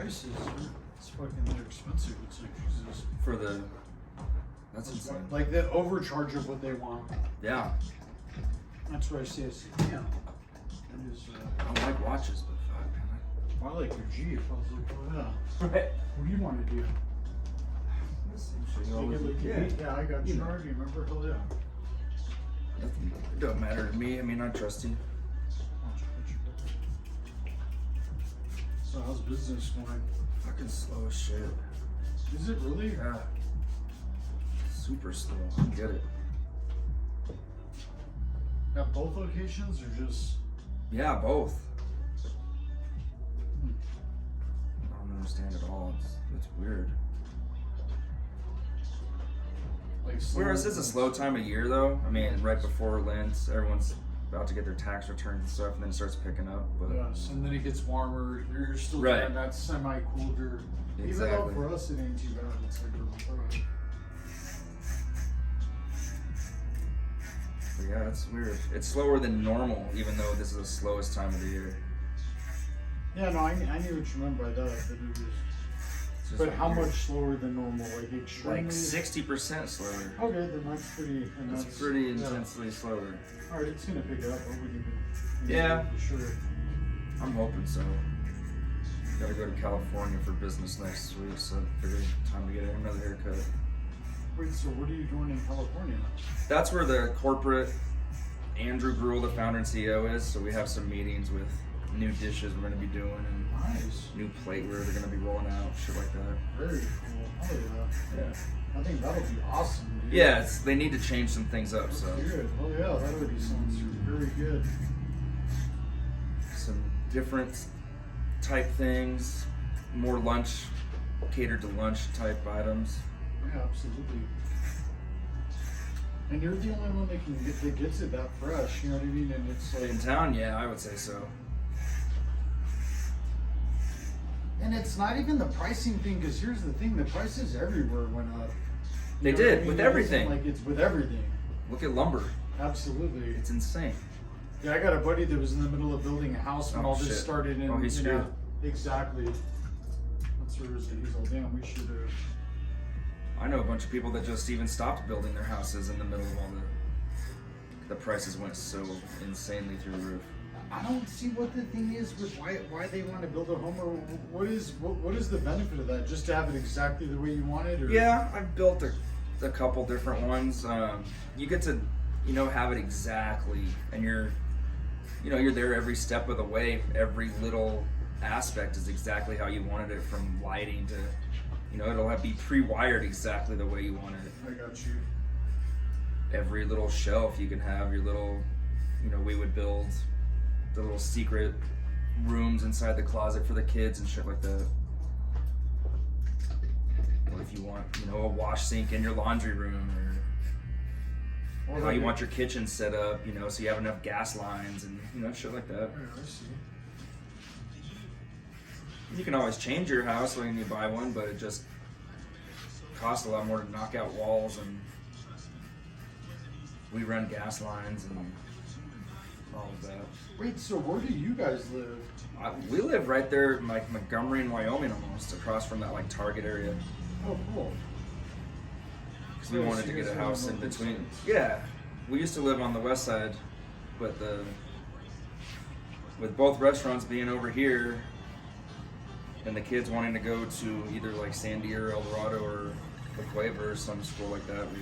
prices, it's fucking they're expensive. It's like Jesus. For the, that's insane. Like the overcharge of what they want. Yeah. That's where I say, damn. It is. I don't like watches, but fuck, man. I like your Jeep. I was like, oh yeah. Right. What do you want to do? Yeah. Yeah, I got charged. Remember? Hell yeah. Nothing. It don't matter to me. I mean, I trust you. So how's business going? Fucking slow as shit. Is it really? Yeah. Super slow. I get it. At both locations or just? Yeah, both. I don't understand at all. It's weird. Like Whereas it's a slow time of year though. I mean, right before Lent, everyone's about to get their tax returns and stuff, and then it starts picking up. But yes, and then it gets warmer. You're still right. doing that semi-colder. Exactly. Even though for us it ain't too bad. It's like But yeah, it's weird. It's slower than normal, even though this is the slowest time of the year. yeah, no, I knew what you meant by that. That it was. It's just But how weird. much slower than normal? Like extremely. Like 60% slower. Okay, then that's pretty. And That's pretty intensely slower. All right, it's gonna pick up. I wouldn't even. Yeah. For sure. I'm hoping so. Gotta go to California for business next week, so I figured time to get another haircut. Wait, so what are you doing in California? That's where the corporate Andrew Gruel, the founder and CEO, is. So we have some meetings with new dishes we're gonna be doing and Nice. new plateware they're gonna be rolling out, shit like that. Very cool. Oh yeah. Yeah. I think that'll be awesome, dude. Yeah, they need to change some things up. That's So good. Oh yeah, that already sounds very good. some different type things, more lunch, catered to lunch type items. Yeah, absolutely. And you're the only one that gets it that fresh, you know what I mean? And it's like, In town, yeah, I would say so. and it's not even the pricing thing, because here's the thing: the prices everywhere went up. They You know what did I mean? with It isn't everything. Like it's with everything. Look at lumber; Absolutely. it's insane. Yeah, I got a buddy that was in the middle of building a house when Oh, all this shit. started. And Oh, he's you know, screwed. exactly. That's where he's all damn. We should have. I know a bunch of people that just even stopped building their houses in the middle of all the prices went so insanely through the roof. I don't see what the thing is with why they want to build a home, or what is the benefit of that? Just to have it exactly the way you want it, or Yeah, I've built a couple different ones. You get to, have it exactly, and you're there every step of the way. Every little aspect is exactly how you wanted it, from lighting to, it'll be pre-wired exactly the way you want it. I got you. Every little shelf you can have your little, we would build the little secret rooms inside the closet for the kids and shit like that. Or if you want, a wash sink in your laundry room, or how you want your kitchen set up, so you have enough gas lines and, shit like that. Yeah, I see. You can always change your house when you buy one, but it just costs a lot more to knock out walls, and we run gas lines and all of that. Wait, so where do you guys live? We live right there, like Montgomery in Wyoming, almost across from that Target area. Oh, cool. Because we wanted to get a house in between. Yeah, we used to live on the west side, but with both restaurants being over here, and the kids wanting to go to either Sandy or El Dorado or La Cueva or some school like that, we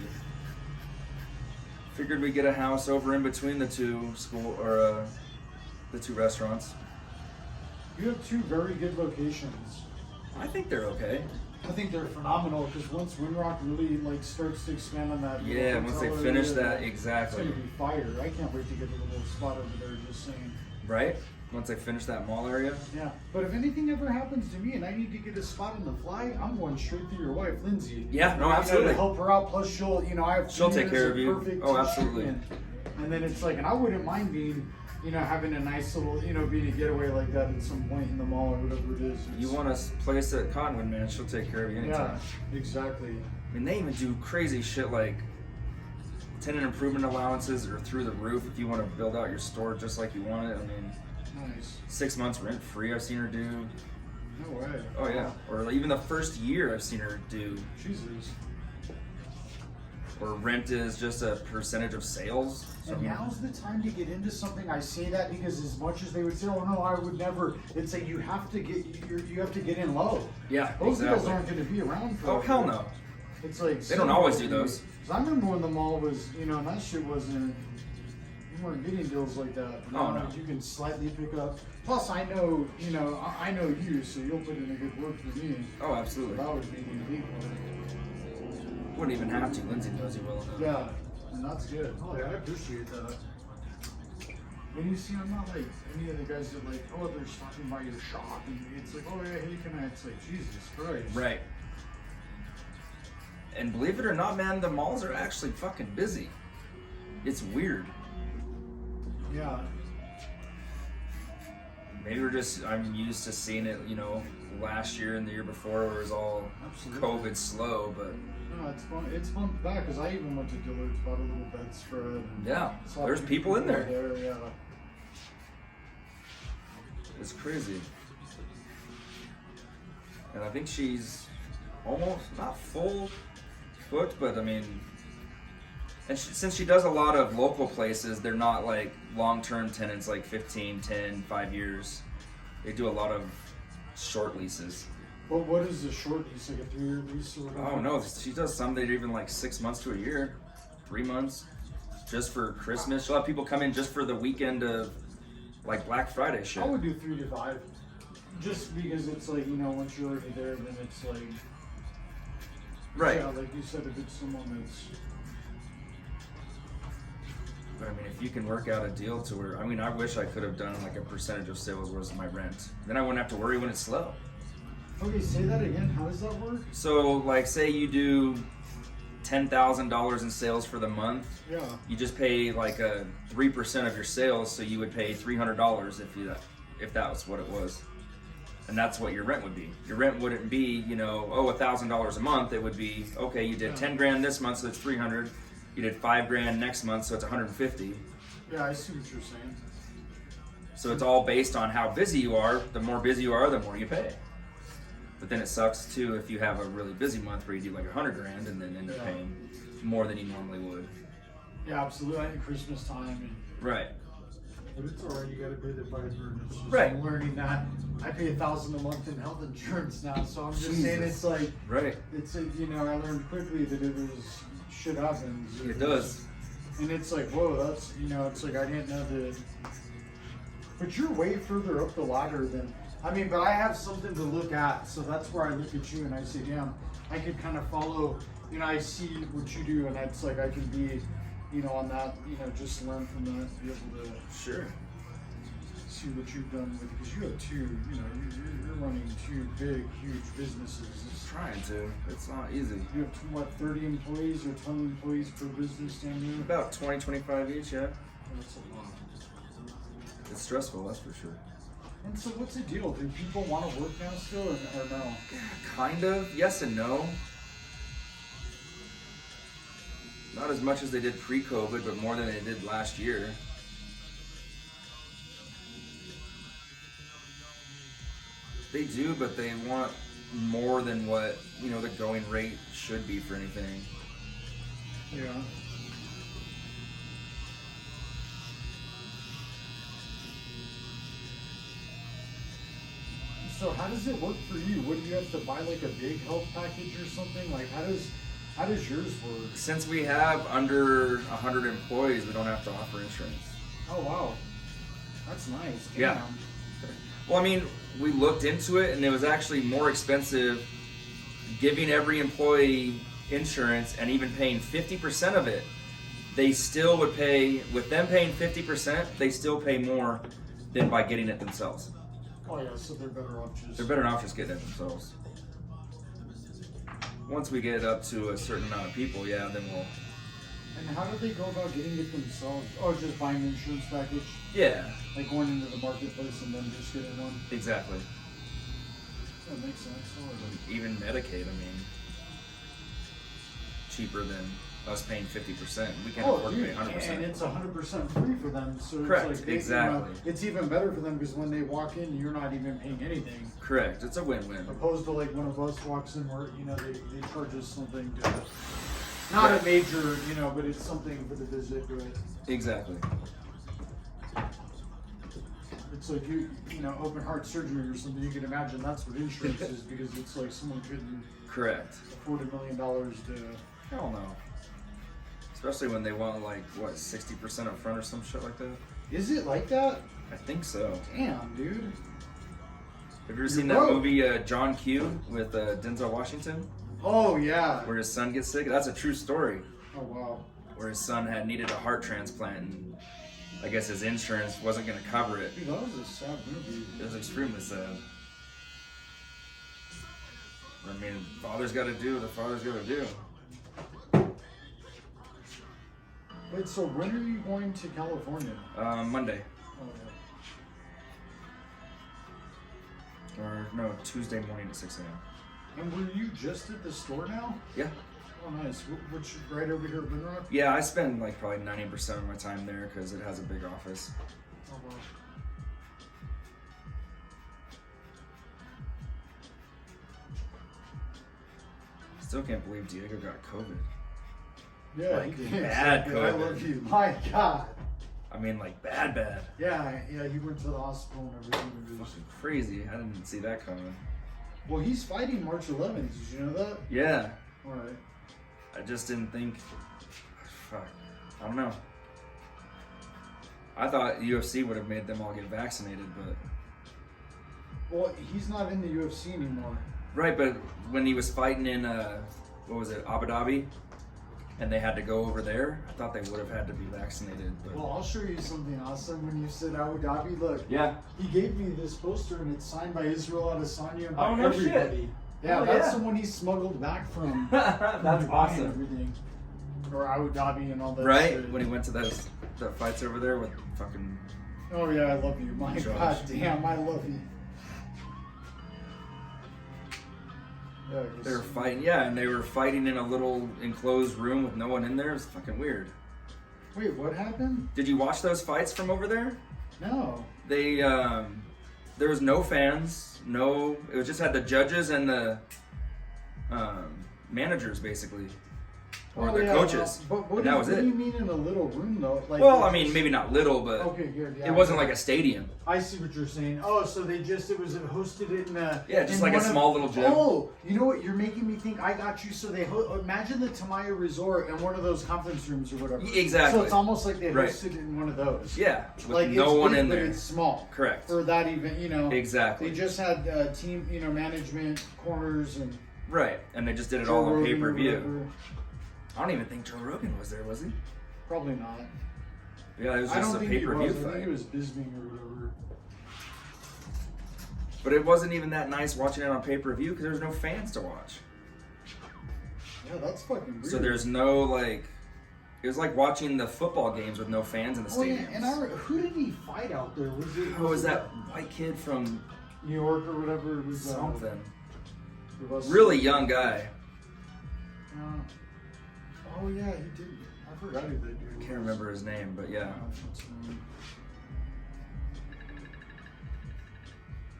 figured we'd get a house over in between the two the two restaurants. You have two very good locations. I think they're okay. I think they're phenomenal, because once Windrock really starts to expand on that. Yeah, once they finish that, it's exactly. gonna be fire. I can't wait to get a little spot over there. Just saying. Right? Once they finish that mall area. Yeah, but if anything ever happens to me and I need to get a spot on the fly, I'm going straight through your wife, Lindsay. Yeah, no, To absolutely. help her out. Plus, she'll She'll take care of you. Perfect Oh, absolutely. And then it's and I wouldn't mind being, having a nice little, being a getaway like that at some point in the mall or whatever it is. You want a place at Cottonwood, man, she'll take care of you anytime. Yeah, exactly. I mean, they even do crazy shit like tenant improvement allowances are through the roof if you want to build out your store just like you want it. I mean, Nice. 6 months rent free I've seen her do. No way. Oh yeah, or even the first year I've seen her do. Jesus. Or rent is just a percentage of sales. So And now's the time to get into something. I say that because as much as they would say, "Oh no, I would never," it's like you have to get in low. yeah, Those exactly. deals aren't going to be around for. Oh hell no. It's like They don't always do those. 'Cause I remember when the mall was, and that shit wasn't. You weren't getting deals like that. Oh, no. You can slightly pick up. Plus, I know, I know you, so you'll put in a good word for me. Oh, absolutely. That would be the big one. Wouldn't even have to. Lindsay knows you well enough. Yeah, and that's good. Oh yeah, I appreciate that. And you see, I'm not like any of the guys that like, oh, they're stopping by your shop, and it's like, oh yeah, hey, can I? It's like, Jesus Christ. Right. And believe it or not, man, the malls are actually fucking busy. It's weird. Yeah. Maybe I'm used to seeing it, last year and the year before where it was all Absolutely. COVID slow, but No, it's fun. It's fun back because I even went to Dillard's, bought a little bedspread. And yeah, saw there's people in there. Yeah. It's crazy. And I think she's almost not full booked, but I mean, and since she does a lot of local places, they're not like long-term tenants, like 15, 10, 5 years. They do a lot of short leases. Well, what is the short lease? Like a 3-year lease or whatever? Oh no, she does some that are even like 6 months to a year, 3 months, just for Christmas. She'll have people come in just for the weekend of like Black Friday shit. I would do 3 to 5, just because it's like once you're already there, then it's like Right. Yeah, like you said, if it's someone that's. But I mean, if you can work out a deal to where, I wish I could have done like a percentage of sales was my rent. Then I wouldn't have to worry when it's slow. Okay, say that again. How does that work? So, like, say you do $10,000 in sales for the month. Yeah. You just pay like a 3% of your sales, so you would pay $300 if that was what it was. And that's what your rent would be. Your rent wouldn't be, $1,000 a month. It would be, okay, you did 10 grand this month, so it's 300. You did 5 grand next month, so it's 150. Yeah, I see what you're saying. So it's all based on how busy you are. The more busy you are, the more you pay. But then it sucks too if you have a really busy month where you do like 100 grand and then end up paying more than you normally would. Yeah, absolutely. At Christmas time. And, Right. but it's alright. You got to pay the price. It's just Right. I'm learning that. I pay $1,000 a month in health insurance now, so I'm just Jesus. saying it's like Right. it's I learned quickly that it was shit happens. It does. And it's like, whoa, that's it's like I didn't know that. But you're way further up the ladder than but I have something to look at, so that's where I look at you and I say, damn, I could kind of follow. I see what you do, and it's like I can be, on that, just learn from that, be able to Sure. see what you've done with because you have two, you're running two big, huge businesses. It's Trying to. It's not easy. You have 30 employees or 20 employees per business down here? About 20, 25 each, yeah. That's a lot. It's stressful, that's for sure. And so what's the deal? Do people want to work now still or no? Kind of. Yes and no. Not as much as they did pre-COVID, but more than they did last year. They do, but they want more than what, the going rate should be for anything. Yeah. So how does it work for you? What do you have to buy, like a big health package or something? Like how does yours work? Since we have under 100 employees, we don't have to offer insurance. Oh wow, that's nice. Damn. Yeah. Well, we looked into it, and it was actually more expensive giving every employee insurance and even paying 50% of it. They still would pay, with them paying 50%, they still pay more than by getting it themselves. Oh yeah, so they're better off just. They're better off just getting it themselves. Once we get it up to a certain amount of people, then we'll. And how do they go about getting it themselves? Oh, just buying an insurance package? Yeah. Like going into the marketplace and then just getting one? Exactly. That makes sense. Even Medicaid, cheaper than us paying 50%. We can't Oh, afford dude, to pay 100%. and it's 100% free for them. So Correct, it's like exactly. it's even better for them because when they walk in, you're not even paying anything. Correct. It's a win-win. Opposed to like when a bus walks in, where they charge us something to, not a major, but it's something for the visit, right? Exactly. It's like open heart surgery or something. You can imagine that's what insurance is, because it's like someone couldn't Correct. afford $1 million to. Hell no. Especially when they want 60% up front or some shit like that. Is it like that? I think so. Damn, dude. Have you ever seen that movie John Q with Denzel Washington? Oh yeah. Where his son gets sick? That's a true story. Oh wow. Where his son had needed a heart transplant, and I guess his insurance wasn't going to cover it. Dude, that was a sad movie. It was extremely sad. I mean, father's got to do what the father's got to do. Wait, so when are you going to California? Monday. Oh, yeah. Or no, Tuesday morning at 6 a.m. And were you just at the store now? Yeah. Oh, nice. Which right over here at Winrock? Yeah, I spend probably 90% of my time there because it has a big office. Oh, wow. Still can't believe Diego got COVID. Yeah, he did. Bad I COVID. love you. My God. I mean, bad. Yeah, he went to the hospital and everything. It was- Fucking crazy. I didn't see that coming. Well, he's fighting March 11th. Did you know that? Yeah. All right. I just didn't think. Fuck. I don't know. I thought UFC would have made them all get vaccinated, but. Well, he's not in the UFC anymore. Right, but when he was fighting in, what was it, Abu Dhabi? And they had to go over there, I thought they would have had to be vaccinated. But... Well, I'll show you something awesome. When you said Abu Dhabi, look. Yeah. He gave me this poster and it's signed by Israel Adesanya and by Oh, no everybody. shit. Yeah, Oh, that's yeah. the one he smuggled back from. That's Dubai and awesome. everything. Or Abu Dhabi and all that. Right? shit. When he went to those fights over there with fucking. Oh yeah, I love you. My Josh. God damn, I love you. Yeah, They were fighting, yeah, and they were fighting in a little enclosed room with no one in there. It was fucking weird. Wait, what happened? Did you watch those fights from over there? No. They, there was no fans, it was just had the judges and the managers basically, or the coaches. But what, that was what it. do you mean in a little room though? Like, Well, I mean, maybe not little, but okay, good. Yeah, it wasn't like a stadium. I see what you're saying. Oh, so it was hosted it in a. Yeah, just in like a one of- small little gym. Oh, you know what? You're making me think. I got you. So they imagine the Tamaya Resort in one of those conference rooms or whatever. Exactly. So it's almost like they Right. hosted it in one of those. Yeah, with Like no it's one big, in but there. It's small. Correct. For that event, Exactly. They just had team, management corners and. Right, and they just did it Joe all on Rogan or pay-per-view. whatever. I don't even think Joe Rogan was there, was he? Probably not. Yeah, it was I just don't a think he pay-per-view was. I fight. think it was Bisbing or whatever. But it wasn't even that nice watching it on pay-per-view because there was no fans to watch. Yeah, that's fucking weird. So there's no it was like watching the football games with no fans in the Oh yeah, stadiums. and who did he fight out there? Was it? Who was that white kid from New York or whatever? It was something? it was- Really young guy. Oh yeah, he did. I forgot who that dude was. I can't remember his name, but yeah.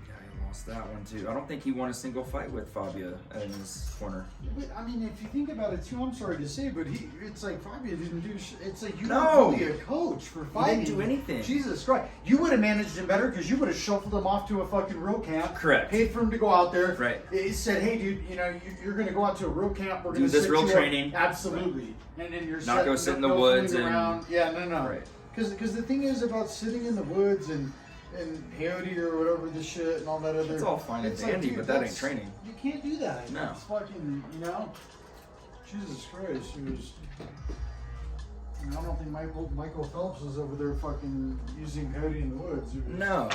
Yeah, he lost that one too. I don't think he won a single fight with Fabia in his corner. But, I mean, if you think about it too, I'm sorry to say, but it's like Fabio didn't do shit. It's like you No. weren't really a coach for He fighting. didn't do anything. Jesus Christ. You would have managed him better because you would have shuffled him off to a fucking real camp. Correct. Paid for him to go out there. Right. It said, hey, dude, you're going to go out to a real camp. We're Do going to this set real you training. Up. Absolutely. And then you're Not go sit in the fooling woods and- around. Yeah, no. Right. Because the thing is about sitting in the woods and peyote or whatever the shit and all that other. It's all fine and it's like, dandy, dude, but that ain't that's- training. You can't do that. No. It's fucking, Jesus Christ. It was. I don't think Michael Phelps was over there fucking using peyote in the woods. It was, No.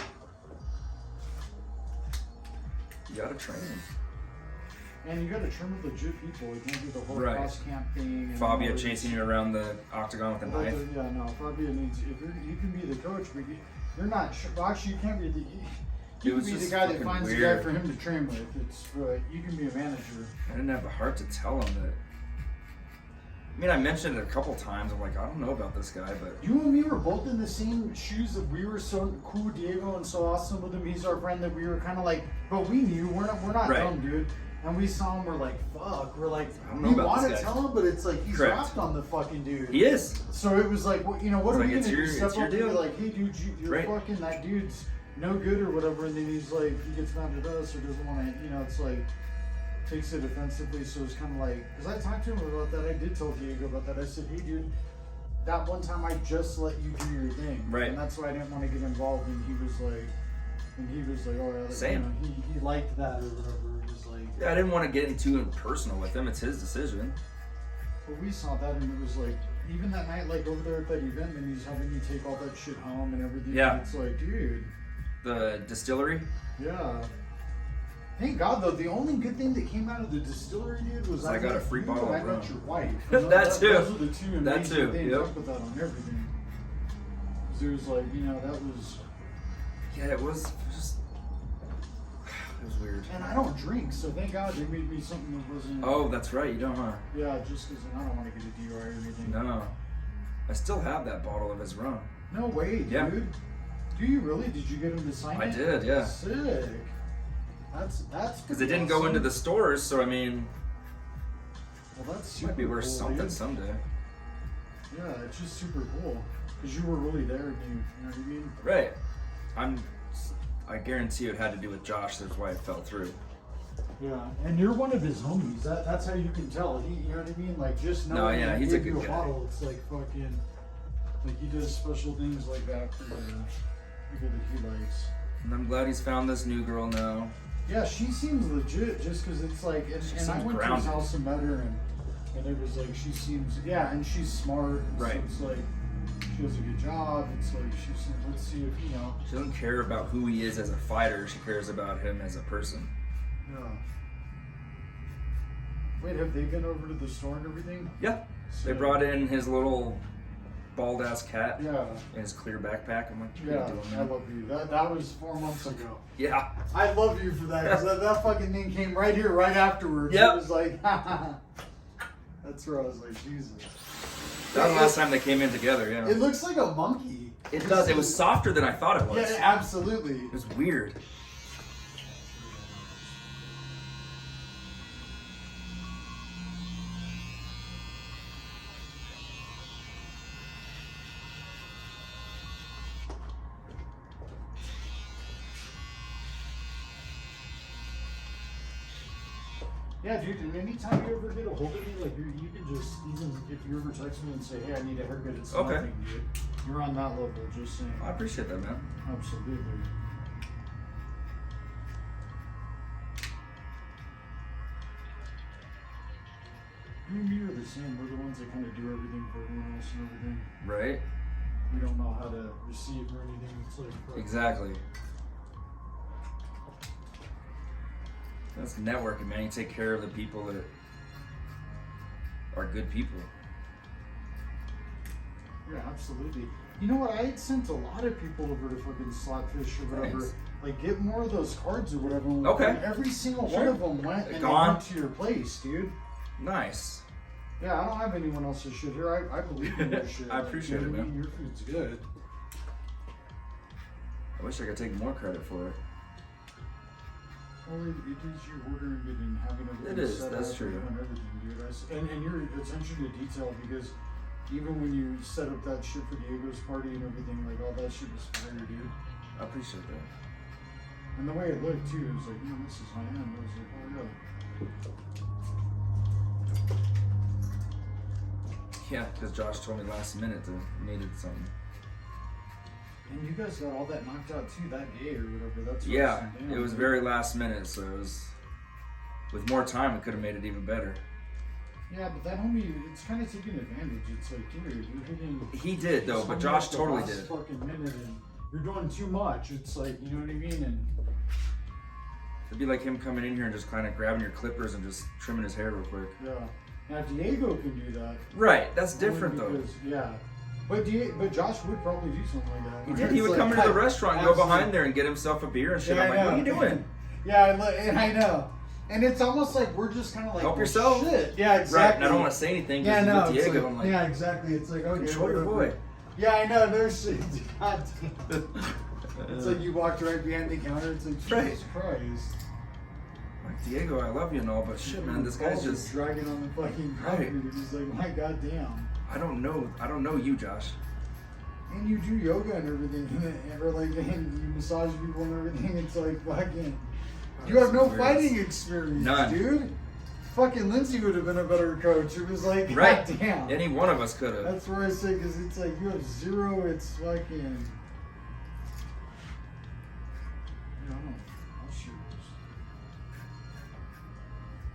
You gotta train him. And you gotta train with legit people. You can't do the whole Right. cross camp thing. and Fabia all chasing this you around the octagon with a shit. knife. Yeah, no. Fabia needs. If you can be the coach, but you're not. Well, actually, you can't be the. It You was can be the just guy that fucking finds the weird. guy for him to train with. It's you can be a manager. I didn't have the heart to tell him that. I mean, I mentioned it a couple times. I'm like, I don't know about this guy, but You and me were both in the same shoes that we were so cool, Diego, and so awesome with him. He's our friend that we were kind of like, but we knew we're not Right. dumb, dude. And we saw him, we're like, fuck. We're like, I don't know we about want this to guy. tell him, but it's like he's Correct. wrapped on the fucking dude. he is. So it was like, well, you know, what It's are we like, gonna it's do? your Step up and be deal. like, hey, dude, you're Right. fucking that dude's no good or whatever, and then he's like, he gets mad at us or doesn't want to, you know, it's like. Takes it offensively, so it's kind of like, because I talked to him about that. I did tell Diego about that. I said, hey, dude, that one time I just let you do your thing, Right. and that's why I didn't want to get involved. And he was like, oh yeah, like, Same. You know, he liked that or whatever. It was like, Yeah, I didn't want to get too personal with him. It's his decision. but we saw that, and it was like, even that night, like over there at that event, and he's having you take all that shit home and everything. Yeah. And it's like, dude, The distillery. yeah. Thank God, though, the only good thing that came out of the distillery, dude, was I got a free bottle I of met rum. your wife. That too. Those are the two amazing That too, things. yep. I put that on everything. 'Cause it was like, you know, that was... Yeah, it was just. It was weird. And I don't drink, so thank God they made me something that wasn't... Oh, that's right. You don't, huh? Yeah, just because I don't want to get a DUI or anything. No. I still have that bottle of his rum. No way, dude. Yeah. Do you really? Did you get him to sign I it? did, yeah. Sick. That's Because it didn't go into the stores, so I mean, Well, that's super might be worth cool, something dude. someday. Yeah, it's just super cool. Because you were really there, and you know what I mean? Right. I guarantee it had to do with Josh. That's why it fell through. Yeah, and you're one of his homies. That's how you can tell. He, you know what I mean? Like just No, knowing yeah, he he's a gave you good guy. bottle, it's like fucking, like he does special things like that for the people that he likes. And I'm glad he's found this new girl now. Yeah, she seems legit. Just because it's like, and I seems went to his grounded. house and met her, and it was like she seems, yeah, and she's smart. And Right. So it's like she does a good job. It's like she seems. Let's see if you know. She doesn't care about who he is as a fighter. She cares about him as a person. Yeah. Wait, have they been over to the store and everything? Yeah. They Sick. brought in his little bald ass cat Yeah. in his clear backpack. I'm like, what Yeah, are you doing, I man? love you. That was 4 months ago. Yeah. I love you for that because that fucking thing came right here, right afterwards. Yep. It was like, that's where I was like, Jesus. That was the last time they came in together, yeah. It looks like a monkey. It does. It was softer than I thought it was. Yeah, absolutely. It was weird. Yeah, dude, and anytime you ever get a hold of me, like you can just, even if you ever text me and say, hey, I need a haircut, it's Okay. nothing, dude. You're on that level, just saying. I appreciate that, man. Absolutely. You and me are the same. We're the ones that kind of do everything for everyone else and everything. Right? We don't know how to receive or anything. It's like, fuck. Exactly. That's networking, man. You take care of the people that are good people. Yeah, absolutely. You know what? I had sent a lot of people over to fucking Slapfish or whatever. Thanks. Like, get more of those cards or whatever. Okay. And every single Sure. one of them went and they Gone. went to your place, dude. Nice. Yeah, I don't have anyone else's shit here. I believe in your shit. I appreciate you know it, what I man. mean? Your food's good. I wish I could take more credit for it. Well, it is you ordering it and having everything It is, set that's up true. and everything, dude. And your attention to detail, because even when you set up that shit for Diego's party and everything, like all that shit was fire, dude. I appreciate that. And the way it looked too, it was like, man, this is high end. I was like, oh yeah. Yeah, because Josh told me last minute to needed something. And you guys got all that knocked out too that day or whatever. That's what Yeah, I was saying, it was dude. very last minute, so it was. With more time, it could have made it even better. Yeah, but that homie, it's kind of taking advantage. It's like, dude, you're hitting. He did though, but something Josh at the totally last did. Fucking minute, and you're doing too much. It's like, you know what I mean? And It'd be like him coming in here and just kind of grabbing your clippers and just trimming his hair real quick. yeah. Now Diego can do that. Right, that's only different though. because, yeah. But Josh would probably do something like that. He where did. He it's would like, come into the restaurant and go absolutely. behind there and get himself a beer and shit. Yeah, I'm I like, what are know. you doing? Yeah, and I know. And it's almost like we're just kind of like, help well, yourself. Shit. Yeah, exactly. Right. And I don't want to say anything because yeah, no, Diego. like, I'm like, yeah, exactly. It's like, okay, control your whatever. boy. Yeah, I know. There's, God damn. It's like you walked right behind the counter. It's like, Jesus Christ. Like, Diego, I love you and all, but shit, man, this guy's just dragging on the fucking property. He's like, my goddamn. I don't know you, Josh. And you do yoga and everything, and you massage people and everything. It's like fucking. You have no fighting experience, None. dude. Fucking Lindsay would have been a better coach. It was like, right. goddamn. Any one of us could have. That's where I say, because it's like you have zero. It's fucking. I'll shoot.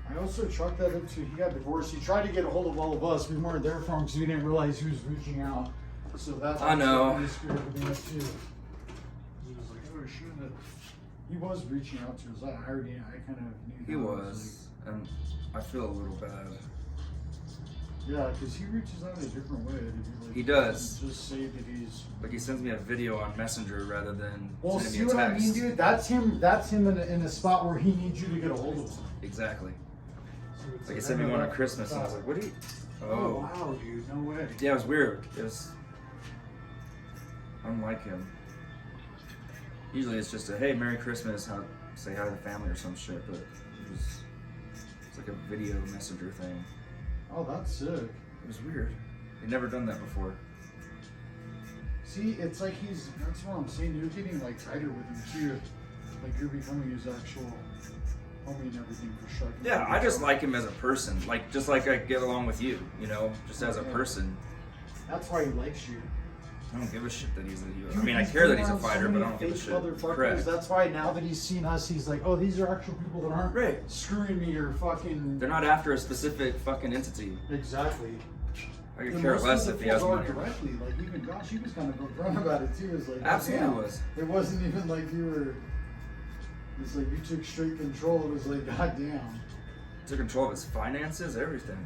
I also chalked that up to he got divorced. He tried to get a hold of all of us. We weren't there for him because we didn't realize he was reaching out. So that's I know. Too. He was like, oh shit. He was reaching out to us. I kind of knew. He was, and I feel a little bad. Yeah, because he reaches out in a different way. Like, he does. Just say that he's. Like he sends me a video on Messenger rather than Well, sending me see a what text. I mean, dude? That's him. That's him in a spot where he needs you to get a hold of him. Exactly. So Like he sent me one on Christmas, and I was like, "What do you?" Oh wow, dude! No way. Yeah, it was weird. It was unlike him. Usually it's just a hey, Merry Christmas, say hi to the family or some shit, but it's like a video messenger thing. Oh, that's sick. It was weird. He'd never done that before. See, it's like that's what I'm saying, you're getting like tighter with him too. Like you're becoming his actual homie and everything for sure. Yeah, I just like him as a person. Like, just like I get along with you, just as a person. That's why he likes you. I don't give a shit that he's a I mean, I care that he's a fighter, but I don't give a shit. Correct. That's why now that he's seen us, he's like, oh, these are actual people that aren't screwing me or fucking. They're not after a specific fucking entity. Exactly. I could care less if he has money. Directly, like even Josh, he was kind of upfront about it too. It was like, absolutely was. It wasn't even like you were. It's like you took straight control. It was like, goddamn. Took control of his finances, everything.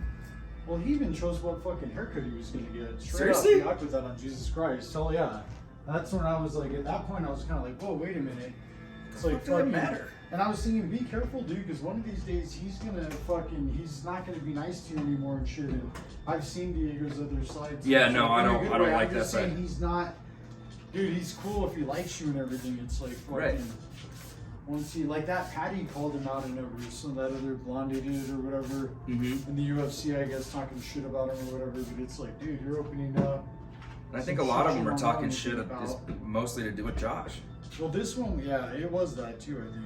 Well, he even chose what fucking haircut he was gonna get. Seriously? I put that on Jesus Christ. Hell yeah. That's when I was like, at that point, I was kind of like, whoa, wait a minute. It's like, doesn't matter. And I was thinking, be careful, dude, because one of these days he's not gonna be nice to you anymore and shit. And I've seen Diego's other side. Yeah, no, I don't like that side. He's not, dude. He's cool if he likes you and everything. It's like fucking. Right. Once he, like that Patty called him out in every, some that other blonde idiot or whatever in the UFC, I guess, talking shit about him or whatever. But it's like, dude, you're opening up. And I think a lot of them are talking shit just mostly to do with Josh. Well, this one, yeah, it was that too, I think.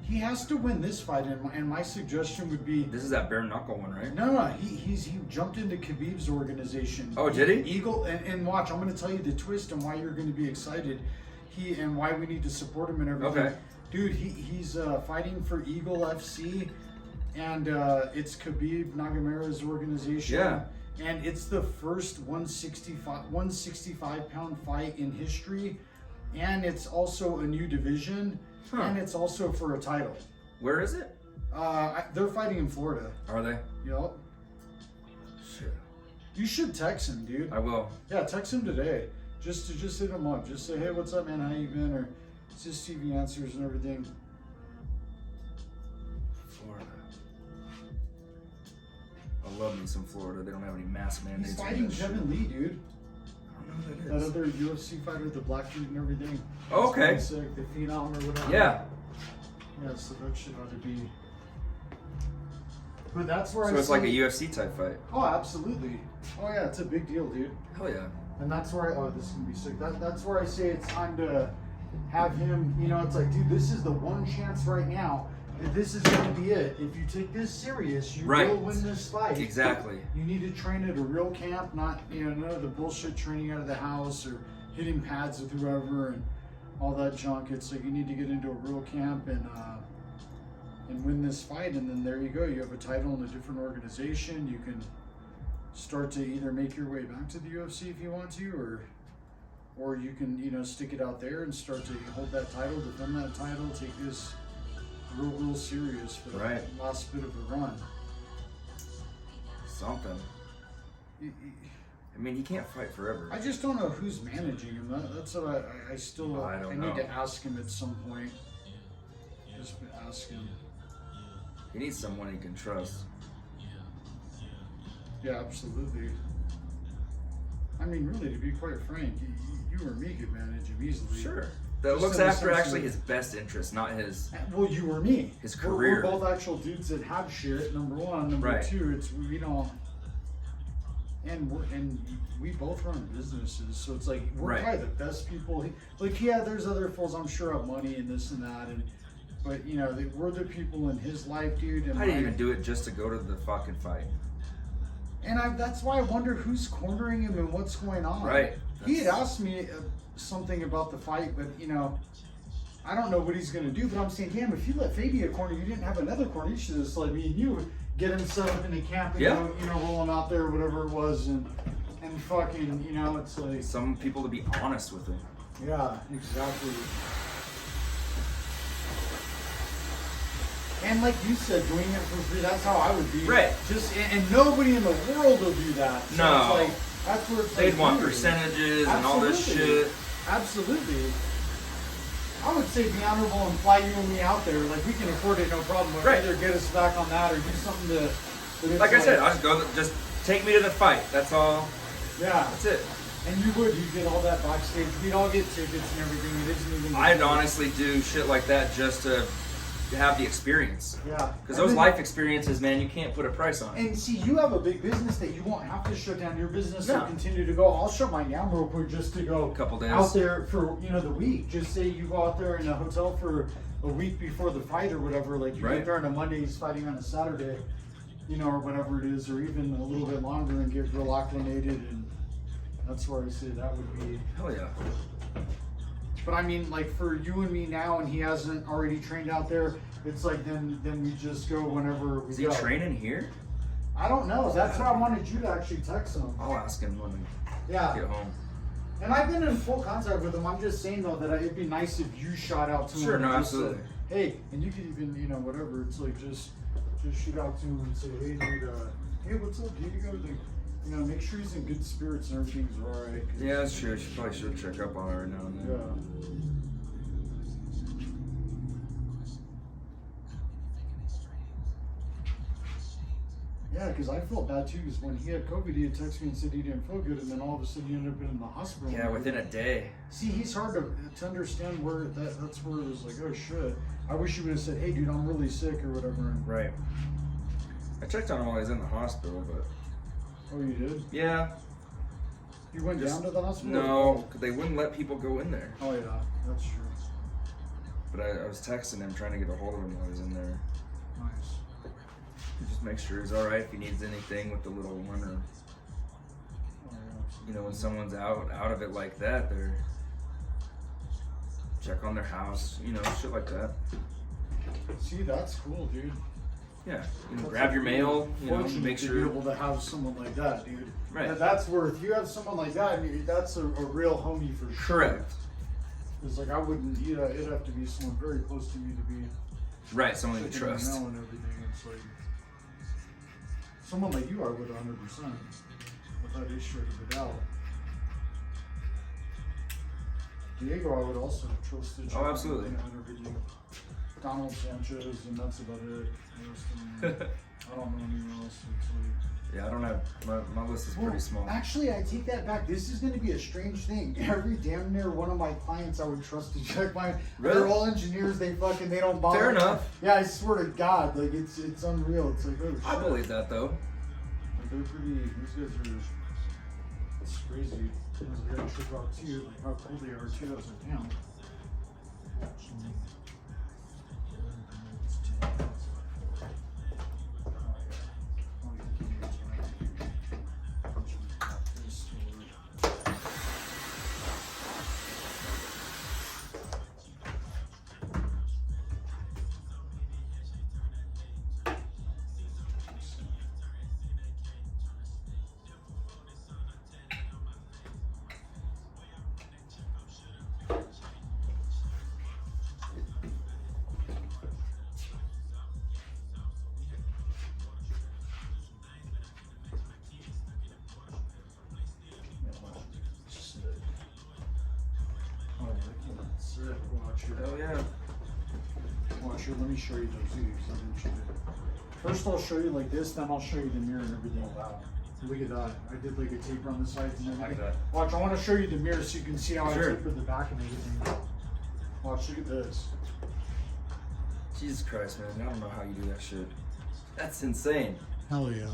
He has to win this fight, and my suggestion would be... This is that bare knuckle one, right? No, he jumped into Khabib's organization. Oh, did he? Eagle, and watch, I'm going to tell you the twist and why you're going to be excited. And why we need to support him and everything. Okay. Dude, he's fighting for Eagle FC, and it's Khabib Nurmagomedov's organization. Yeah. And it's the first 165-pound fight in history, and it's also a new division. And it's also for a title. Where is it? They're fighting in Florida. Are they? Yep. Shit. You should text him, dude. I will. Yeah, text him today. Just hit him up. Just say, hey, what's up, man? How you been? Or just see if he answers and everything. Florida. I love me some Florida. They don't have any mask mandates. He's fighting Kevin Lee, dude. I don't know who that That is. other UFC fighter with the black dude and everything. Oh, okay. Sick, the Phenom or whatever. Yeah. Yeah, so that shit ought to be. But that's where So it's like a UFC type fight. Oh, absolutely. Oh yeah, it's a big deal, dude. Hell yeah. And that's where this is gonna be sick. That's where I say it's time to have him. It's like, dude, this is the one chance right now. This is gonna be it. If you take this serious, you will win this fight. Exactly. You need to train at a real camp, not none of the bullshit training out of the house or hitting pads with whoever and all that junk. It's like you need to get into a real camp and win this fight, and then there you go. You have a title in a different organization. You can start to either make your way back to the UFC if you want to, or you can stick it out there and start to hold that title, defend that title, take this real serious for the last bit of a run. Something. I mean, he can't fight forever. I just don't know who's managing him. That's what I still I don't need know. to ask him at some point. Just ask him. He needs someone he can trust. Yeah, absolutely. I mean, really, to be quite frank, you or me could manage him easily. Sure. That Just looks in the after sense actually of- his best interest, not his. Well, you or me. His We're career. both actual dudes that have shit. Number one, number Right. two, it's we don't. And we both run businesses, so it's like we're Right. probably the best people. Like, yeah, there's other fools I'm sure have money and this and that, but you know, we're the people in his life, dude. And I didn't even do it just to go to the fucking fight. And that's why I wonder who's cornering him and what's going on. Right. He had asked me something about the fight, but you know, I don't know what he's going to do. But I'm saying, damn, if you let Fabia corner, you didn't have another corner. You should have just let me and you get him set up in the camp and Yeah. you know, roll him out there, whatever it was, and fucking, you know, it's like, Some people to be honest with him. yeah, exactly. And like you said, doing it for free, that's how I would be. Right. Just and nobody in the world will do that. So No. it's like, that's where it's They'd like, want dude, percentages and all this absolutely. shit. Absolutely. I would say be honorable and fly you and me out there. Like, we can afford it, no problem. But Right. either get us back on that or do something to. that it's Like I said, I'll just go. Just take me to the fight. That's all. yeah. That's it. And you get all that backstage. We'd all get tickets and everything. It isn't even. I'd honestly do shit like that just to have the experience. Yeah. Because those life experiences, man, you can't put a price on. And see, you have a big business that you won't have to shut down your business No. and continue to go. I'll shut mine down real quick just to go A couple days. out there for the week. Just say you go out there in a hotel for a week before the fight or whatever. Like you Right. get there on a Monday, he's fighting on a Saturday, or whatever it is, or even a little bit longer and get real acclimated. And that's where I say that would be. Hell yeah. But I mean, like for you and me now, and he hasn't already trained out there. It's like then we just go whenever we Is he go. training here? I don't know. That's why I wanted you to actually text him. I'll ask him when we Yeah. get home. And I've been in full contact with him. I'm just saying though that it'd be nice if you shot out to him. Sure, and no, just said, absolutely. hey, and you could even whatever. It's like just shoot out to him and say, hey dude, hey what's up, dude? You gotta make sure he's in good spirits and everything's alright. Yeah, that's true. She probably should check up on her now and then. Yeah. Yeah, because I felt bad too. Because when he had COVID, he had texted me and said he didn't feel good, and then all of a sudden he ended up in the hospital. Yeah, within a day. See, he's hard to understand where that's where it was like, oh shit. I wish you would have said, hey dude, I'm really sick or whatever. And, Right. I checked on him while he was in the hospital, but oh, you did? yeah. You went down to the hospital? No, 'cause they wouldn't let people go in there. Oh yeah, that's true. But I was texting him, trying to get a hold of him while he was in there. Nice. Just make sure he's all right if he needs anything with the little one, or Oh yeah. when someone's out of it like that, they're check on their house, shit like that. See, that's cool, dude. Yeah, That's grab your mail, fortunate make to sure. be able to have someone like that, dude. Right. And that's where if you have someone like that, that's a real homie for sure. Correct. It's like I wouldn't. It'd have to be someone very close to me to be. Right, someone you checking my trust. mail and everything. It's like someone like you, I would 100%, without a shred of a doubt. Diego, I would also trust it. Oh, absolutely. And everything. Donald Sanchez, and that's about it. I don't know anyone else. It's like, Yeah, I don't have my list is pretty small. Actually, I take that back. This is going to be a strange thing. Every damn near one of my clients I would trust to check my. Really? They're all engineers. They don't bother. Fair enough. Yeah, I swear to God, like it's unreal. It's like, oh shit. I believe that though. Like, they're pretty. These guys are. It's crazy. They're gonna trip out too. Like how cool they are too. As a town. it. Watch here. Hell yeah. Watch here. Let me show you those views. First, I'll show you like this, then I'll show you the mirror and everything. Wow. Look at that. I did like a taper on the sides and everything. Like that. Watch, I want to show you the mirror so you can see how Sure. I tapered the back and everything. Watch, look at this. Jesus Christ, man. I don't know how you do that shit. That's insane. Hell yeah.